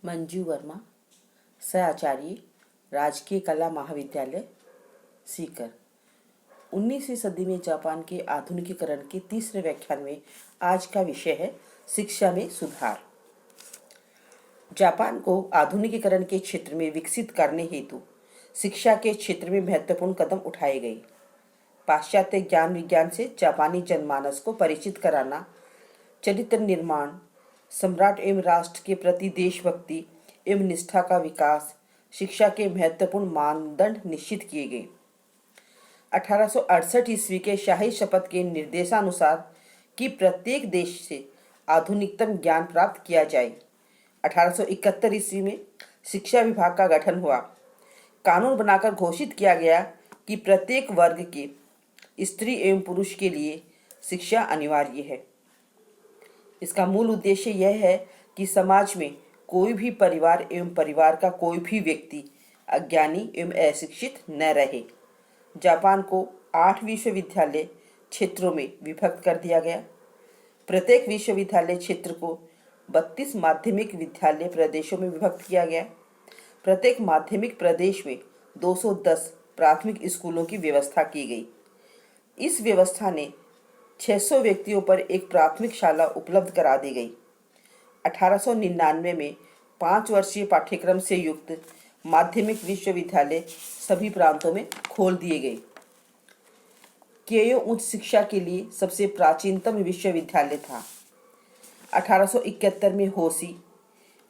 मंजू वर्मा, सहआचार्य, राजकीय कला महाविद्यालय, सीकर। 19वीं सदी में जापान के आधुनिकीकरण के तीसरे व्याख्यान में आज का विषय है शिक्षा में सुधार। जापान को आधुनिकीकरण के क्षेत्र में विकसित करने हेतु शिक्षा के क्षेत्र में महत्वपूर्ण कदम उठाए गए। पाश्चात्य ज्ञान विज्ञान से जापानी जनमानस को परिचित कराना, चरित्र निर्माण, सम्राट एवं राष्ट्र के प्रति देशभक्ति एवं निष्ठा का विकास, शिक्षा के महत्वपूर्ण मानदंड निश्चित किए गए। 1868 ईस्वी के शाही शपथ के निर्देशानुसार कि प्रत्येक देश से आधुनिकतम ज्ञान प्राप्त किया जाए। 1871 ईस्वी में शिक्षा विभाग का गठन हुआ। कानून बनाकर घोषित किया गया कि प्रत्येक वर्ग के स्त्री एवं पुरुष के लिए शिक्षा अनिवार्य है। इसका मूल उद्देश्य यह है कि समाज में कोई भी परिवार एवं परिवार का कोई भी व्यक्ति अज्ञानी एवं अशिक्षित न रहे। जापान को 8 विश्वविद्यालय क्षेत्रों में विभक्त कर दिया गया। प्रत्येक विश्वविद्यालय क्षेत्र को 32 माध्यमिक विद्यालय प्रदेशों में विभक्त किया गया। प्रत्येक माध्यमिक प्रदेश में 210 प्राथमिक स्कूलों की व्यवस्था की गई। इस व्यवस्था ने 600 व्यक्तियों पर एक प्राथमिक शाला उपलब्ध करा दी गई। 1899 में 5 वर्षीय पाठ्यक्रम से युक्त माध्यमिक विश्वविद्यालय सभी प्रांतों में खोल दिए गए। केयो उच्च शिक्षा के लिए सबसे प्राचीनतम विश्वविद्यालय था। 1871 में होसी,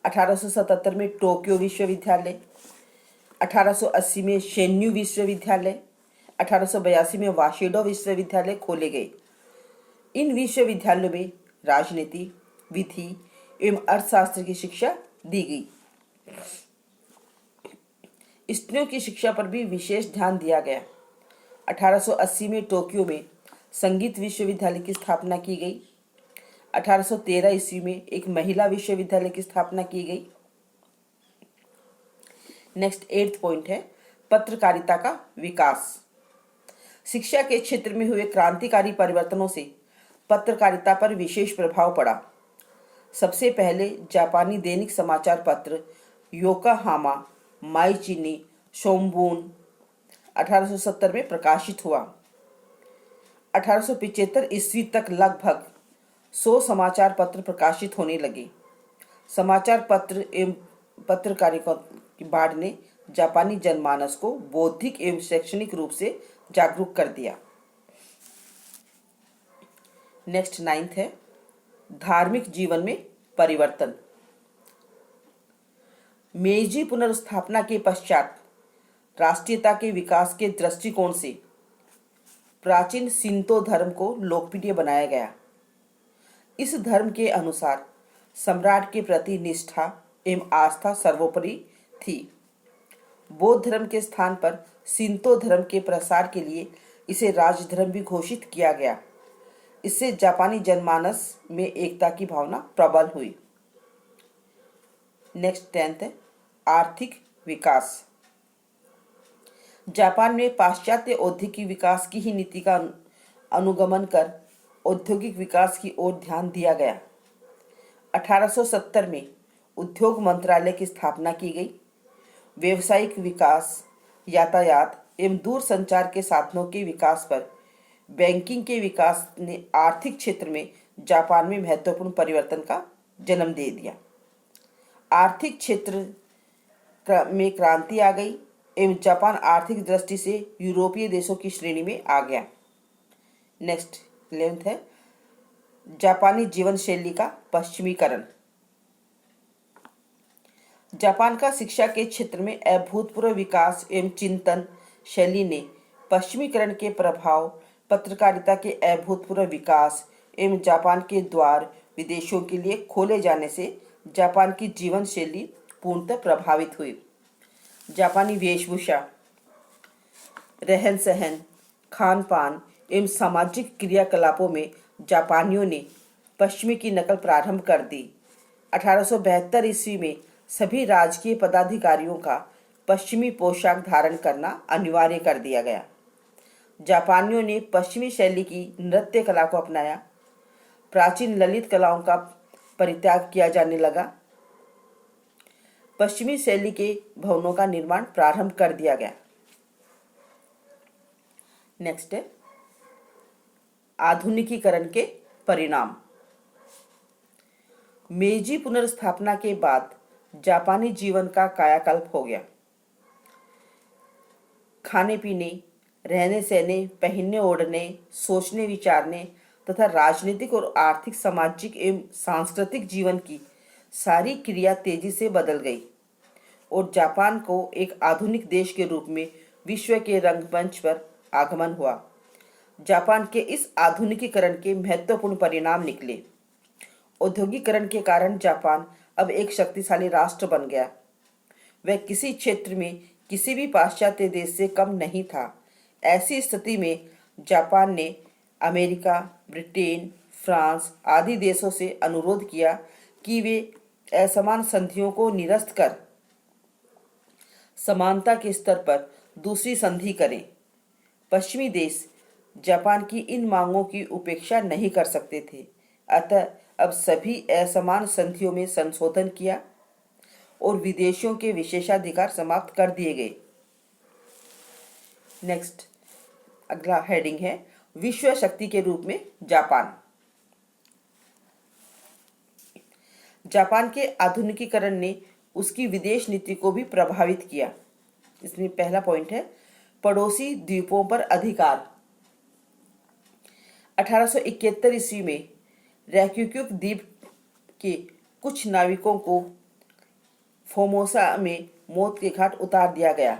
1877 में टोक्यो विश्वविद्यालय, 1880 में शेन्यू विश्वविद्यालय, 1882 में वाशेडो विश्वविद्यालय खोले गए। इन विश्वविद्यालयों में राजनीति, विधि एवं अर्थशास्त्र की शिक्षा दी गई। स्त्रियों की शिक्षा पर भी विशेष ध्यान दिया गया। 1880 में टोक्यो में संगीत विश्वविद्यालय की स्थापना की गई। 1813 ईस्वी में एक महिला विश्वविद्यालय की स्थापना की गई। नेक्स्ट 8th पॉइंट है पत्रकारिता का विकास। शिक्षा के क्षेत्र में हुए क्रांतिकारी परिवर्तनों से पत्रकारिता पर विशेष प्रभाव पड़ा। सबसे पहले जापानी दैनिक समाचार पत्र योकोहामा माईचिनी शोम्बुन 1870 में प्रकाशित हुआ। 1875 ईस्वी तक लगभग 100 समाचार पत्र प्रकाशित होने लगे। समाचार पत्र एवं पत्रकारिता की बाढ़ ने जापानी जनमानस को बौद्धिक एवं शैक्षणिक रूप से जागरूक कर दिया। नेक्स्ट 9th है धार्मिक जीवन में परिवर्तन। मेiji पुनर्स्थापना के पश्चात राष्ट्रीयता के विकास के दृष्टिकोण से प्राचीन शिंतो धर्म को लोकप्रिय बनाया गया। इस धर्म के अनुसार सम्राट के प्रति निष्ठा एवं आस्था सर्वोपरि थी। बौद्ध धर्म के स्थान पर शिंतो धर्म के प्रसार के लिए इसे राजधर्म भी घोषित किया गया। इससे जापानी जनमानस में एकता की भावना प्रबल हुई। नेक्स्ट 10th है आर्थिक विकास। जापान में पाश्चात्य औद्योगिक विकास की ही नीति का अनुगमन कर औद्योगिक विकास की ओर ध्यान दिया गया। 1870 में उद्योग मंत्रालय की स्थापना की गई। व्यावसायिक विकास, यातायात एवं दूरसंचार के साधनों के विकास पर बैंकिंग के विकास ने आर्थिक क्षेत्र में जापान में महत्वपूर्ण परिवर्तन का जन्म दे दिया। आर्थिक क्षेत्र में क्रांति आ गई एवं जापान आर्थिक दृष्टि से यूरोपीय देशों की श्रेणी में आ गया। नेक्स्ट 11th है जापानी जीवन शैली का पश्चिमीकरण। जापान का शिक्षा के क्षेत्र में अभूतपूर्व विकास एवं चिंतन शैली ने पश्चिमीकरण के प्रभाव, पत्रकारिता के अभूतपूर्व विकास एवं जापान के द्वार विदेशों के लिए खोले जाने से जापान की जीवन शैली पूर्णतः प्रभावित हुई। जापानी वेशभूषा, रहन सहन, खान पान एवं सामाजिक क्रियाकलापों में जापानियों ने पश्चिमी की नकल प्रारंभ कर दी। 1872 ईस्वी में सभी राजकीय पदाधिकारियों का पश्चिमी पोशाक धारण करना अनिवार्य कर दिया गया। जापानियों ने पश्चिमी शैली की नृत्य कला को अपनाया। प्राचीन ललित कलाओं का परित्याग किया जाने लगा। पश्चिमी शैली के भवनों का निर्माण प्रारंभ कर दिया गया। नेक्स्ट है आधुनिकीकरण के परिणाम। मेजी पुनर्स्थापना के बाद जापानी जीवन का कायाकल्प हो गया। खाने पीने, रहने सहने, पहनने ओढ़ने, सोचने विचारने तथा राजनीतिक और आर्थिक, सामाजिक एवं सांस्कृतिक जीवन की सारी क्रिया तेजी से बदल गई और जापान को एक आधुनिक देश के रूप में विश्व के रंगमंच पर आगमन हुआ। जापान के इस आधुनिकीकरण के महत्वपूर्ण परिणाम निकले। औद्योगिकरण के कारण जापान अब एक शक्तिशाली राष्ट्र बन गया। वह किसी क्षेत्र में किसी भी पाश्चात्य देश से कम नहीं था। ऐसी स्थिति में जापान ने अमेरिका, ब्रिटेन, फ्रांस आदि देशों से अनुरोध किया कि वे असमान संधियों को निरस्त कर समानता के स्तर पर दूसरी संधि करें। पश्चिमी देश जापान की इन मांगों की उपेक्षा नहीं कर सकते थे, अतः अब सभी असमान संधियों में संशोधन किया और विदेशियों के विशेषाधिकार समाप्त कर दिए गए। नेक्स्ट अगला हेडिंग है विश्व शक्ति के रूप में जापान। जापान के आधुनिकीकरण ने उसकी विदेश नीति को भी प्रभावित किया। इसमें पहला पॉइंट है पड़ोसी द्वीपों पर अधिकार। 1871 ईस्वी में रैक्यूक्यूक द्वीप के कुछ नाविकों को फोमोसा में मौत के घाट उतार दिया गया।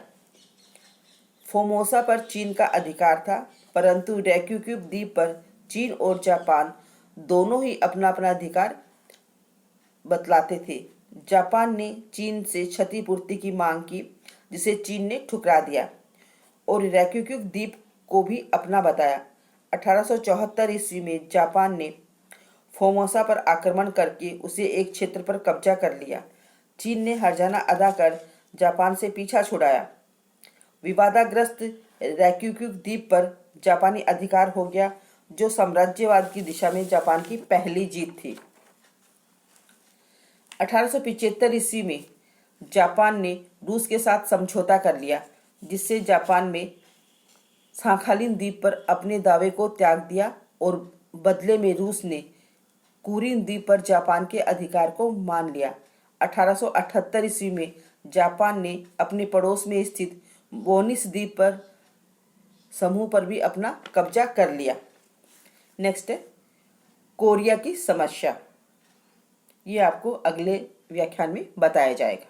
फोमोसा पर चीन का अधिकार था, परंतु रैक्यूक्यूक द्वीप पर चीन और जापान दोनों ही अपना अपना अधिकार बतलाते थे। जापान ने चीन से क्षतिपूर्ति की मांग की, जिसे चीन ने ठुकरा दिया और रैक्यूक्यूक द्वीप को भी अपना बताया। 1874 ईस्वी में जापान ने फोमोसा पर आक्रमण करके उसे एक क्षेत्र पर कब्जा कर लिया। चीन ने हर्जाना अदा कर जापान से पीछा छुड़ाया। विवादाग्रस्त रैक्यूक्यूक द्वीप पर जापानी अधिकार हो गया, जो साम्राज्यवाद की दिशा में जापान की पहली जीत थी। 1875 ईस्वी में जापान ने रूस के साथ समझौता कर लिया, जिससे जापान में साखालिन द्वीप पर अपने दावे को त्याग दिया और बदले में रूस ने कुरिन द्वीप पर जापान के अधिकार को मान लिया। 1878 ईस्वी में जापान ने अपने पड़ोस में स्थित बोनिस द्वीप पर समूह पर भी अपना कब्जा कर लिया। नेक्स्ट है कोरिया की समस्या। ये आपको अगले व्याख्यान में बताया जाएगा।